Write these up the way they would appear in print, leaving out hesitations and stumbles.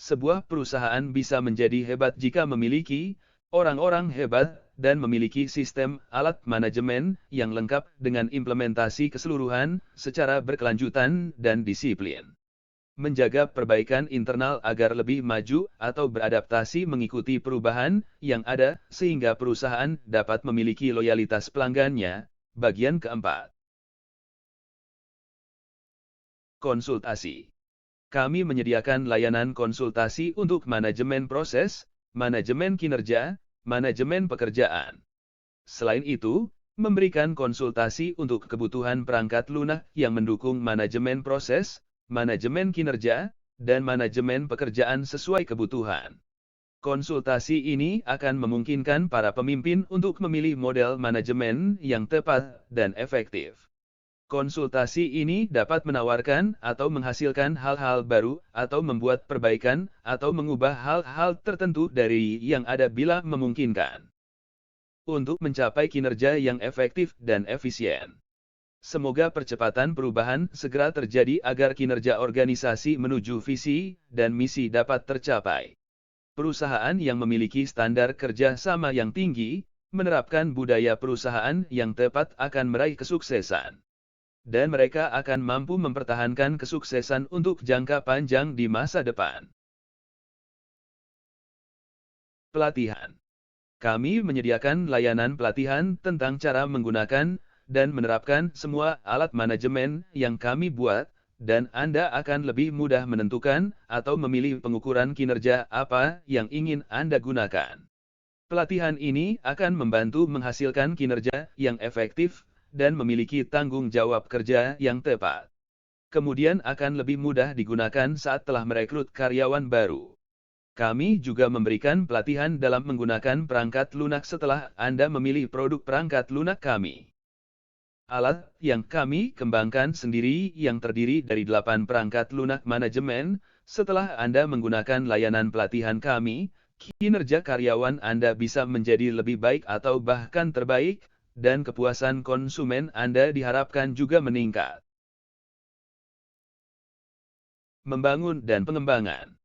Sebuah perusahaan bisa menjadi hebat jika memiliki orang-orang hebat dan memiliki sistem alat manajemen yang lengkap dengan implementasi keseluruhan secara berkelanjutan dan disiplin. Menjaga perbaikan internal agar lebih maju atau beradaptasi mengikuti perubahan yang ada sehingga perusahaan dapat memiliki loyalitas pelanggannya. Bagian keempat. Konsultasi. Kami menyediakan layanan konsultasi untuk manajemen proses, manajemen kinerja, manajemen pekerjaan. Selain itu, memberikan konsultasi untuk kebutuhan perangkat lunak yang mendukung manajemen proses, manajemen kinerja, dan manajemen pekerjaan sesuai kebutuhan. Konsultasi ini akan memungkinkan para pemimpin untuk memilih model manajemen yang tepat dan efektif. Konsultasi ini dapat menawarkan atau menghasilkan hal-hal baru atau membuat perbaikan atau mengubah hal-hal tertentu dari yang ada bila memungkinkan. Untuk mencapai kinerja yang efektif dan efisien. Semoga percepatan perubahan segera terjadi agar kinerja organisasi menuju visi dan misi dapat tercapai. Perusahaan yang memiliki standar kerja sama yang tinggi, menerapkan budaya perusahaan yang tepat akan meraih kesuksesan. Dan mereka akan mampu mempertahankan kesuksesan untuk jangka panjang di masa depan. Pelatihan. Kami menyediakan layanan pelatihan tentang cara menggunakan dan menerapkan semua alat manajemen yang kami buat, dan Anda akan lebih mudah menentukan atau memilih pengukuran kinerja apa yang ingin Anda gunakan. Pelatihan ini akan membantu menghasilkan kinerja yang efektif dan memiliki tanggung jawab kerja yang tepat. Kemudian akan lebih mudah digunakan saat telah merekrut karyawan baru. Kami juga memberikan pelatihan dalam menggunakan perangkat lunak setelah Anda memilih produk perangkat lunak kami. Alat yang kami kembangkan sendiri yang terdiri dari 8 perangkat lunak manajemen. Setelah Anda menggunakan layanan pelatihan kami, kinerja karyawan Anda bisa menjadi lebih baik atau bahkan terbaik, dan kepuasan konsumen Anda diharapkan juga meningkat. Membangun dan pengembangan.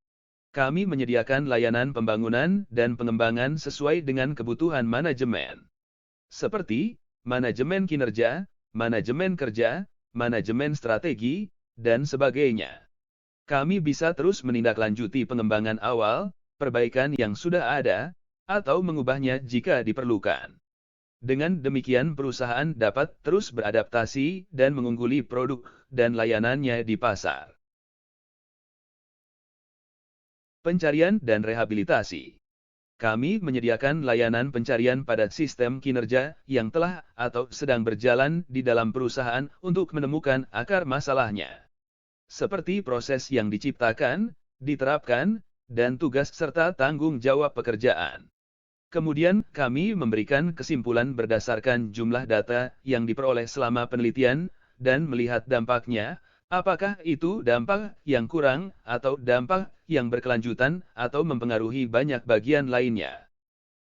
Kami menyediakan layanan pembangunan dan pengembangan sesuai dengan kebutuhan manajemen. Seperti, manajemen kinerja, manajemen kerja, manajemen strategi, dan sebagainya. Kami bisa terus menindaklanjuti pengembangan awal, perbaikan yang sudah ada, atau mengubahnya jika diperlukan. Dengan demikian perusahaan dapat terus beradaptasi dan mengungguli produk dan layanannya di pasar. Pencarian dan rehabilitasi. Kami menyediakan layanan pencarian pada sistem kinerja yang telah atau sedang berjalan di dalam perusahaan untuk menemukan akar masalahnya. Seperti proses yang diciptakan, diterapkan, dan tugas serta tanggung jawab pekerjaan. Kemudian, kami memberikan kesimpulan berdasarkan jumlah data yang diperoleh selama penelitian, dan melihat dampaknya, apakah itu dampak yang kurang, atau dampak yang berkelanjutan, atau mempengaruhi banyak bagian lainnya.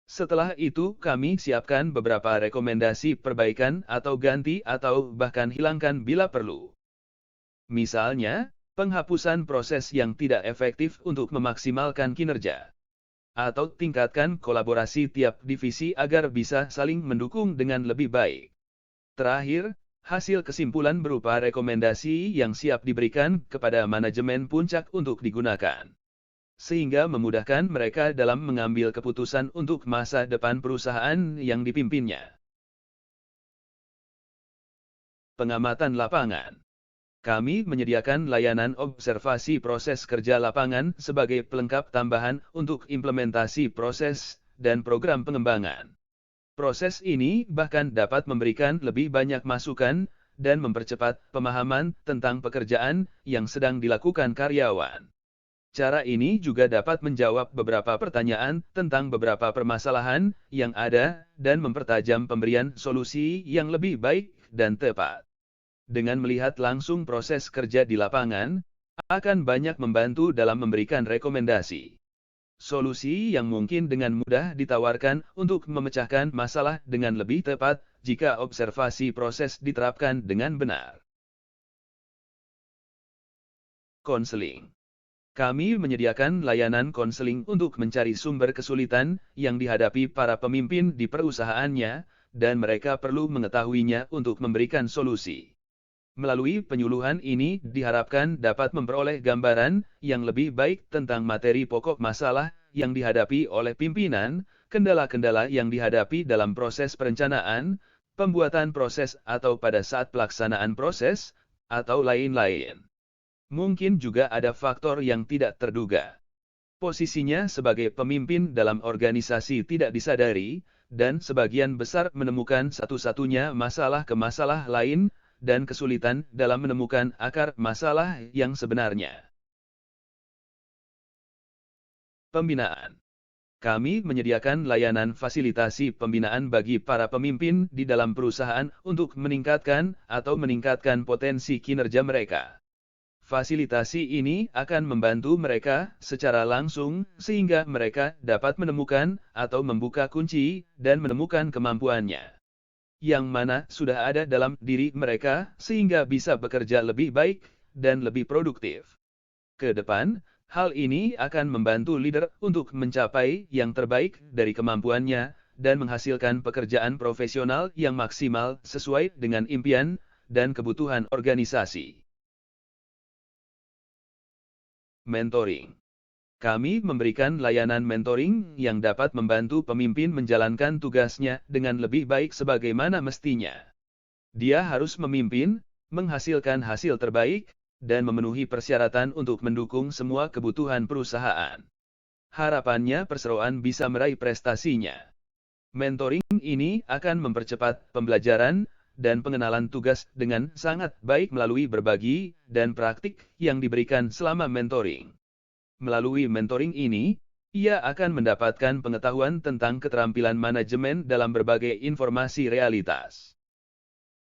Setelah itu, kami siapkan beberapa rekomendasi perbaikan atau ganti atau bahkan hilangkan bila perlu. Misalnya, penghapusan proses yang tidak efektif untuk memaksimalkan kinerja. Atau tingkatkan kolaborasi tiap divisi agar bisa saling mendukung dengan lebih baik. Terakhir, hasil kesimpulan berupa rekomendasi yang siap diberikan kepada manajemen puncak untuk digunakan. Sehingga memudahkan mereka dalam mengambil keputusan untuk masa depan perusahaan yang dipimpinnya. Pengamatan lapangan. Kami menyediakan layanan observasi proses kerja lapangan sebagai pelengkap tambahan untuk implementasi proses dan program pengembangan. Proses ini bahkan dapat memberikan lebih banyak masukan dan mempercepat pemahaman tentang pekerjaan yang sedang dilakukan karyawan. Cara ini juga dapat menjawab beberapa pertanyaan tentang beberapa permasalahan yang ada dan mempertajam pemberian solusi yang lebih baik dan tepat. Dengan melihat langsung proses kerja di lapangan, akan banyak membantu dalam memberikan rekomendasi. Solusi yang mungkin dengan mudah ditawarkan untuk memecahkan masalah dengan lebih tepat jika observasi proses diterapkan dengan benar. Konseling. Kami menyediakan layanan konseling untuk mencari sumber kesulitan yang dihadapi para pemimpin di perusahaannya, dan mereka perlu mengetahuinya untuk memberikan solusi. Melalui penyuluhan ini diharapkan dapat memperoleh gambaran yang lebih baik tentang materi pokok masalah yang dihadapi oleh pimpinan, kendala-kendala yang dihadapi dalam proses perencanaan, pembuatan proses atau pada saat pelaksanaan proses, atau lain-lain. Mungkin juga ada faktor yang tidak terduga. Posisinya sebagai pemimpin dalam organisasi tidak disadari, dan sebagian besar menemukan satu-satunya masalah ke masalah lain, dan kesulitan dalam menemukan akar masalah yang sebenarnya. Pembinaan. Kami menyediakan layanan fasilitasi pembinaan bagi para pemimpin di dalam perusahaan untuk meningkatkan potensi kinerja mereka. Fasilitasi ini akan membantu mereka secara langsung sehingga mereka dapat menemukan atau membuka kunci dan menemukan kemampuannya yang mana sudah ada dalam diri mereka sehingga bisa bekerja lebih baik dan lebih produktif. Ke depan, hal ini akan membantu leader untuk mencapai yang terbaik dari kemampuannya dan menghasilkan pekerjaan profesional yang maksimal sesuai dengan impian dan kebutuhan organisasi. Mentoring. Kami memberikan layanan mentoring yang dapat membantu pemimpin menjalankan tugasnya dengan lebih baik sebagaimana mestinya. Dia harus memimpin, menghasilkan hasil terbaik, dan memenuhi persyaratan untuk mendukung semua kebutuhan perusahaan. Harapannya perseroan bisa meraih prestasinya. Mentoring ini akan mempercepat pembelajaran dan pengenalan tugas dengan sangat baik melalui berbagi dan praktik yang diberikan selama mentoring. Melalui mentoring ini, ia akan mendapatkan pengetahuan tentang keterampilan manajemen dalam berbagai informasi realitas.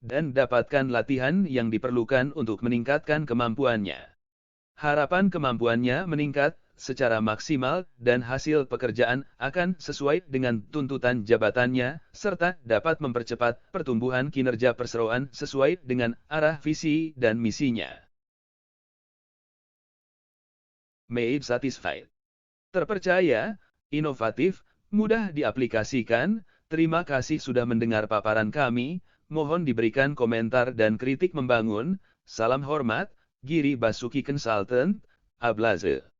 Dan dapatkan latihan yang diperlukan untuk meningkatkan kemampuannya. Harapan kemampuannya meningkat secara maksimal dan hasil pekerjaan akan sesuai dengan tuntutan jabatannya, serta dapat mempercepat pertumbuhan kinerja perseroan sesuai dengan arah visi dan misinya. Made Satisfied. Terpercaya, inovatif, mudah diaplikasikan. Terima kasih sudah mendengar paparan kami. Mohon diberikan komentar dan kritik membangun. Salam hormat, Giri Basuki Consultant, Ablaze.